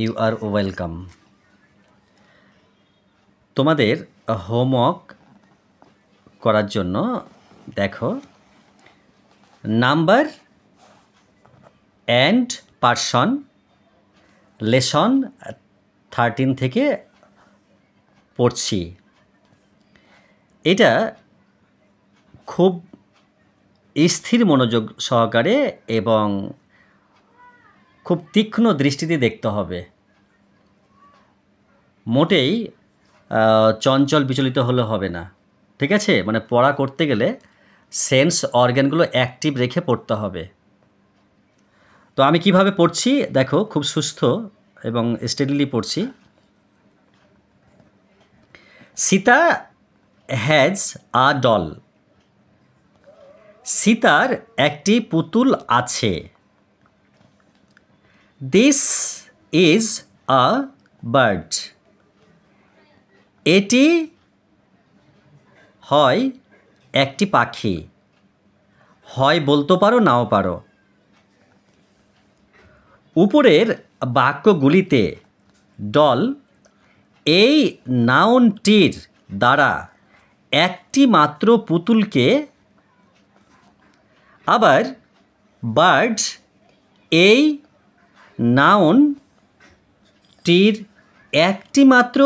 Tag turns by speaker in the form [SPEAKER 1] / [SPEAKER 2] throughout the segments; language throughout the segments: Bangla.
[SPEAKER 1] You are welcome. তোমাদের হোমওয়ার্ক করার জন্য দেখো নাম্বার অ্যান্ড পারসন লেসন 13 থেকে পড়ছি। এটা খুব স্থির মনোযোগ সহকারে এবং খুব তীক্ষ্ণ দৃষ্টিতে দেখতে হবে। মোটেই চঞ্চল বিচলিত হলে হবে না, ঠিক আছে? মানে পড়া করতে গেলে সেন্স অর্গানগুলো অ্যাক্টিভ রেখে পড়তে হবে। তো আমি কিভাবে পড়ছি দেখো, খুব সুস্থ এবং স্টেডিলি পড়ছি। Sita has a doll. সীতার একটি পুতুল আছে। This is a bird. এটি হয় একটি পাখি। হয় বলতে পারো, নাও পারো। উপরের বাক্যগুলিতে ডল এই নাউনটির দ্বারা একটি মাত্র পুতুলকে, আবার বার্ড এই নাউনটির একটি মাত্র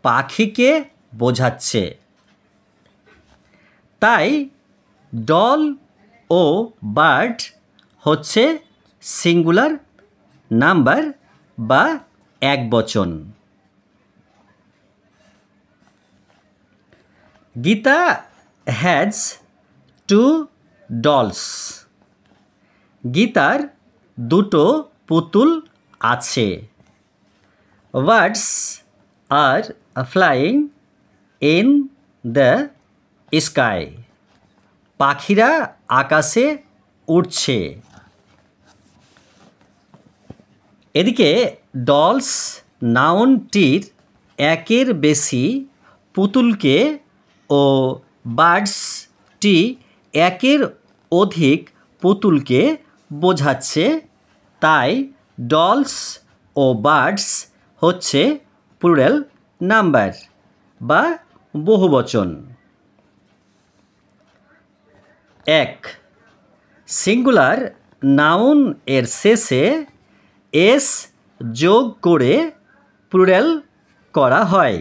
[SPEAKER 1] পাখিকে বোঝাচ্ছে। তাই ডল ও বার্ড হচ্ছে সিঙ্গুলার নাম্বার বা একবচন। Gita has 2 dolls. গীতার দুটো পুতুল আছে। Birds are flying in the sky. পাখিরা আকাশে উড়ছে। এদিকে ডলস নাউনটির একের বেশি পুতুলকে ও বার্ডসটি একের অধিক পুতুলকে বোঝাচ্ছে। তাই ডলস ও বার্ডস হচ্ছে প্লুরাল নাম্বার বা বহুবচন। 1. সিঙ্গুলার নাউন এর শেষে এস যোগ করে প্লুরাল করা হয়।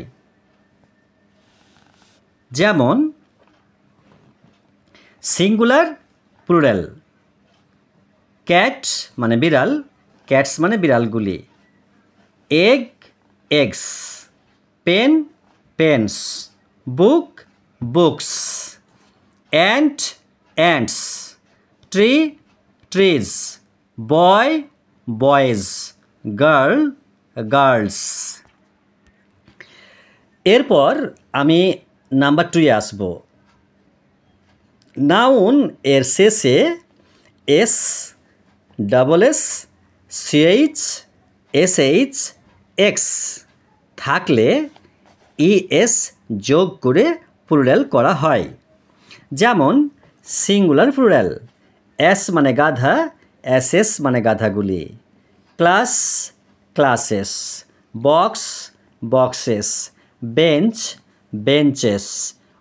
[SPEAKER 1] যেমন সিঙ্গুলার প্লুরাল, ক্যাট মানে বিড়াল, ক্যাটস মানে বিড়ালগুলি। Egg eggs, pen pens, book books, ant ants, tree trees, boy boys, girl girls. এরপর আমি নাম্বার 2 আসব। নাউন এর শেষে S, double S, CH, SH, X থাকলে ইএস যোগ করে প্লুরাল করা হয়। যেমন সিঙ্গুলার প্লুরাল, এস মানে গাধা, এসএস মানে গাধাগুলি। Class classes, box boxes, bench benches,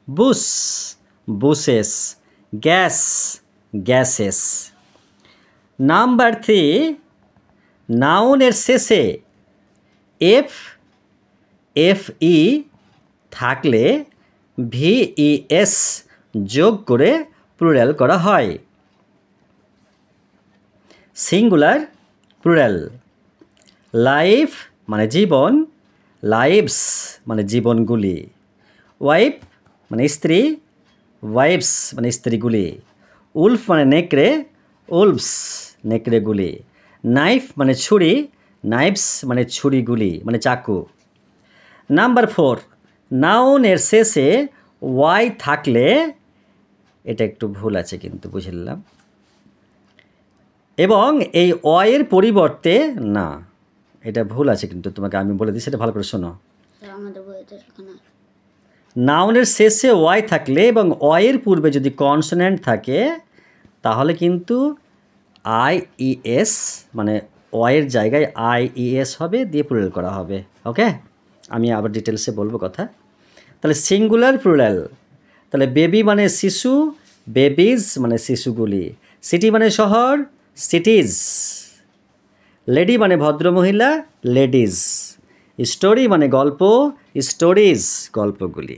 [SPEAKER 1] bush bushes, gas gases. Number 3, নাউনের শেষে এফ এফই থাকলে ভিইএস যোগ করে প্লুরাল করা হয়। সিঙ্গুলার প্লুরাল, লাইফ মানে জীবন, লাইভস মানে জীবনগুলি। ওয়াইফ মানে স্ত্রী, ওয়াইফস মানে স্ত্রীগুলি। উলফ মানে নেকড়ে, উলফস নেকড়েগুলি। নাইফ মানে ছুরি, নাইফস মানে ছুরিগুলি মানে চাকু। নাম্বার 4, নাউনের শেষে ওয়াই থাকলে, এটা একটু ভুল আছে কিন্তু বুঝে নিলাম, এবং এই ওয়ের পরিবর্তে না, এটা ভুল আছে কিন্তু তোমাকে আমি বলে দিই, সেটা ভালো করে শোনো। নাউনের শেষে ওয়াই থাকলে এবং ওয়ের পূর্বে যদি কনসোনেন্ট থাকে তাহলে কিন্তু আইইএস মানে ওয়ের জায়গায় IES হবে, দিয়ে প্লুরাল করা হবে। ওকে, আমি আবার ডিটেলসে বলবো কথা। তাহলে সিঙ্গুলার প্লুরাল, তাহলে বেবি মানে শিশু, বেবিজ মানে শিশুগুলি, সিটি মানে শহর, সিটিজ, লেডি মানে ভদ্রমহিলা, লেডিজ, স্টোরি মানে গল্প, স্টোরিজ গল্পগুলি।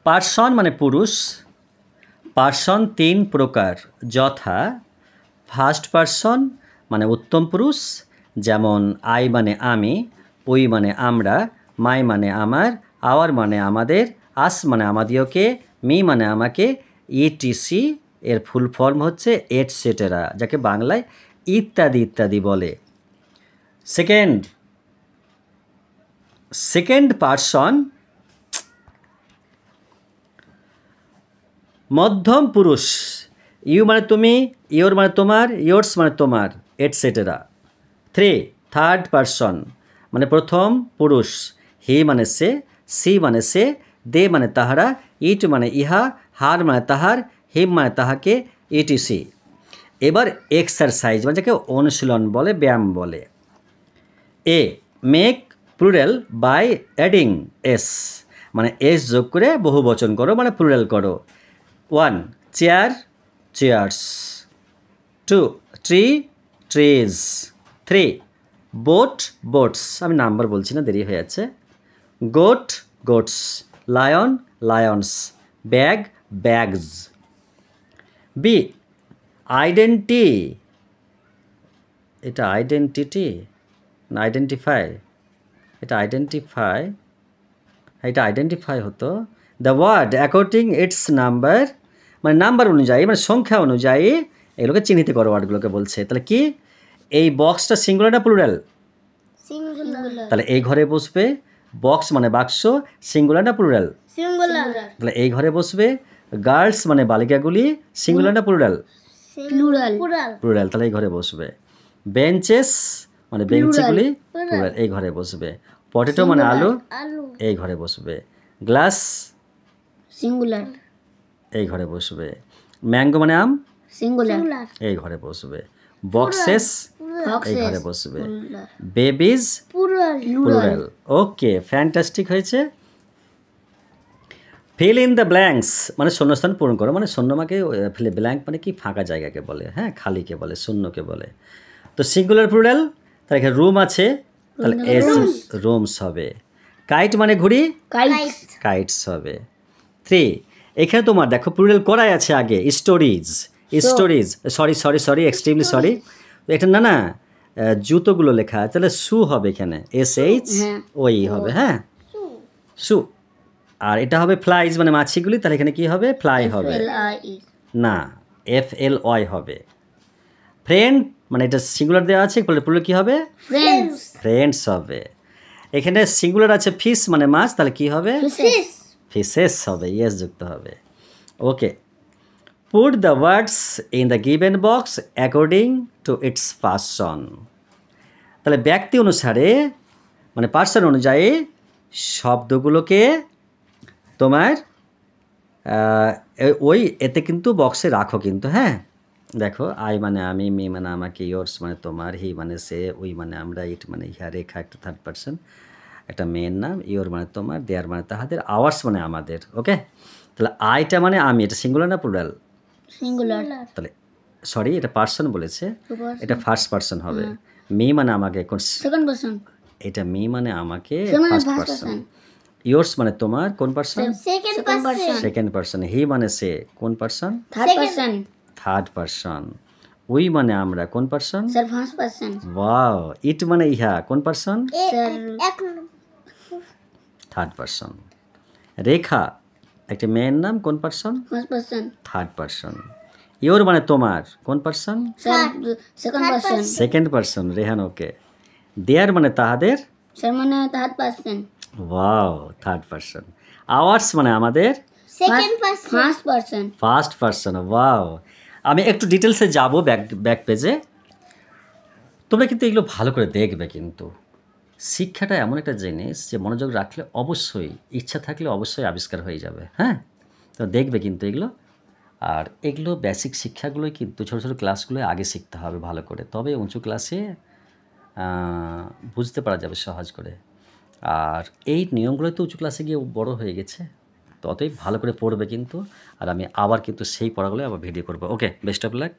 [SPEAKER 1] পার্সন মানে পুরুষ, পার্সন 3 প্রকার, যথা ফার্স্ট পার্সন মানে উত্তম পুরুষ, যেমন আই মানে আমি, উই মানে আমরা, মাই মানে আমার, আওয়ার মানে আমাদের, আস মানে আমাদিওকে, মি মানে আমাকে, ইটিসি এর ফুল ফর্ম হচ্ছে এটসেটেরা, যাকে বাংলায় ইত্যাদি ইত্যাদি বলে। সেকেন্ড পার্সন মধ্যম পুরুষ, ইউ মানে তুমি, ইয়োর মানে তোমার, ইয়োর্স মানে তোমার, এটসেটেরা। থার্ড পার্সন মানে প্রথম পুরুষ, হি মানে সে, সি মানে সে, দে মানে তাহারা, ইট মানে ইহা, হার মানে তাহার, হিম মানে তাহাকে, ইটিসি। এবার এক্সারসাইজ মানে যাকে অনুশীলন বলে, ব্যায়াম বলে। A make plural by adding S, মানে এস যোগ করে বহু বচন করো, মানে প্লুরাল করো। 1 chair, chairs. 2 tree, trees. 3 boat, boats. আমি নাম্বার বলছি না, দেরি হয়ে যাচ্ছে। Goat, goats. Lion, lions. Bag, bags. B identi, এটা আইডেন্টিটি না আইডেন্টিফাই, এটা আইডেন্টিফাই, এটা আইডেন্টিফাই হতো। The word according its number, মানে নাম্বার অনুযায়ী, মানে সংখ্যা অনুযায়ী এগুলোকে চিহ্নিত করো, ওয়ার্ডগুলোকে বলছে। তাহলে কি এই বক্সটা সিঙ্গুলার না প্লুরাল?
[SPEAKER 2] সিঙ্গুলার।
[SPEAKER 1] তাহলে এই ঘরে বসবে, বক্স মানে বাক্স, সিঙ্গুলার না প্লুরাল?
[SPEAKER 2] সিঙ্গুলার।
[SPEAKER 1] তাহলে এই ঘরে বসবে, গার্লস মানে বালিকাগুলি, সিঙ্গুলার না প্লুরাল?
[SPEAKER 2] প্লুরাল।
[SPEAKER 1] প্লুরাল, তাহলে এই ঘরে বসবে। বেঞ্চেস মানে বেঞ্চগুলি, প্লুরাল, এই ঘরে বসবে। পটেটো মানে আলু,
[SPEAKER 2] আলু।
[SPEAKER 1] এই ঘরে বসবে। Glass,
[SPEAKER 2] singular.
[SPEAKER 1] এই ঘরে বসবে। ম্যাঙ্গো মানে আম,
[SPEAKER 2] সিঙ্গুলার।
[SPEAKER 1] এই ঘরে বসবে। বক্সেস, এই
[SPEAKER 2] বক্সেস।
[SPEAKER 1] ঘরে বসবে। Babies, plural. ওকে, ফ্যান্টাস্টিক হয়েছে। ফিল ইন দ্য ব্ল্যাঙ্কস মানে শূন্যস্থান পূরণ করো, মানে শূন্যমাকে ফিলে ব্ল্যাঙ্ক মানে কি ফাঁকা জায়গাকে বলে, হ্যাঁ, খালিকে বলে, শূন্যকে বলে। তো সিঙ্গুলার প্লুরাল, তাহলে এখানে রুম আছে, তাহলে এস রুমস হবে। কাইট মানে ঘুড়ি,
[SPEAKER 2] কাইটস।
[SPEAKER 1] কাইটস হবে। 3 এখানে তোমার দেখো প্লুরাল করাই আছে আগে, stories, stories, sorry extremely sorry, এটা না না জুতোগুলো লেখা আছে, তাহলে শু হবে এখানে, SH ওই হবে, হ্যাঁ, শু। আর এটা হবে ফ্লাইজ মানে মাছিগুলি, তাহলে এখানে কি হবে, ফ্লাই হবে না, FLY হবে। ফ্রেন্ড মানে এটা সিঙ্গুলার দেওয়া আছে, প্লুরাল কি হবে,
[SPEAKER 2] ফ্রেন্ডস।
[SPEAKER 1] ফ্রেন্ডস হবে। এখানে সিঙ্গুলার আছে ফিশ মানে মাছ, তাহলে কি হবে,
[SPEAKER 2] ফিশ।
[SPEAKER 1] ফিশেস হবে, ইয়েস যুক্ত হবে। Okay, put the words in the given box according to its person, তাহলে ব্যক্তি অনুসারে মানে পার্সন অনুযায়ী শব্দগুলোকে তোমার ওই এতে কিন্তু বক্সে রাখো কিন্তু, হ্যাঁ। দেখো আই মানে আমি, মি মানে আমাকে, ইয়োর্স মানে তোমার, হি মানে সে, উই মানে আমরা, ইট মানে ইহা, রেখা একটা থার্ড পার্সন, একটা মেয়ের নাম, ইয়োর মানে তোমার, দেয়ার মানে তাহাদের, আওয়ার্স মানে আমাদের। ওকে, তাহলে আইটা মানে আমি, এটা সিঙ্গুলার না প্লুরাল?
[SPEAKER 2] সিঙ্গুলার।
[SPEAKER 1] তাহলে সরি, এটা পার্সন বলেছে, এটা ফার্স্ট পার্সন হবে। মি মানে আমাকে, কোন
[SPEAKER 2] সেকেন্ড পারসন।
[SPEAKER 1] এটা মি মানে আমাকে,
[SPEAKER 2] মানে
[SPEAKER 1] first
[SPEAKER 2] first
[SPEAKER 1] person.
[SPEAKER 2] person।
[SPEAKER 1] Yours মানে তোমার, কোন person?
[SPEAKER 2] Second person.
[SPEAKER 1] Second person. He মানে সে, কোন person?
[SPEAKER 2] Third person.
[SPEAKER 1] Third person. We মানে আমরা, কোন person?
[SPEAKER 2] Sir first person.
[SPEAKER 1] Wow. It মানে ইহা, কোন person?
[SPEAKER 2] Sir
[SPEAKER 1] third person. Rekha একটা মেয়ের নাম, কোন person?
[SPEAKER 2] First person.
[SPEAKER 1] Third person. Your মানে তোমার, কোন person?
[SPEAKER 2] Sir second person.
[SPEAKER 1] Second person. Rehan, okay. Their মানে তাহাদের,
[SPEAKER 2] স্যার মানে third person.
[SPEAKER 1] Wow, third person. Hours মানে আমাদের,
[SPEAKER 2] second person. First person.
[SPEAKER 1] First person. Wow. আমি একটু ডিটেলসে যাব ব্যাক পেজে, তোমরা কিন্তু এগুলো ভালো করে দেখবে। কিন্তু শিক্ষাটা এমন একটা জিনিস যে মনোযোগ রাখলে অবশ্যই, ইচ্ছা থাকলে অবশ্যই আবিষ্কার হয়ে যাবে, হ্যাঁ। তো দেখবে কিন্তু এগুলো আর এগুলো বেসিক শিক্ষাগুলোই কিন্তু ছোটো ছোটো ক্লাসগুলোই আগে শিখতে হবে ভালো করে, তবে উঁচু ক্লাসে বুঝতে পারা যাবে সহজ করে। আর এই নিয়মগুলোই তো উঁচু ক্লাসে গিয়ে বড় হয়ে গেছে, তো অতএব ভালো করে পড়বে কিন্তু। আর আমি আবার কিন্তু সেই পড়াগুলো আবার ভিডিও করবো। ওকে, বেস্ট অফ লাক।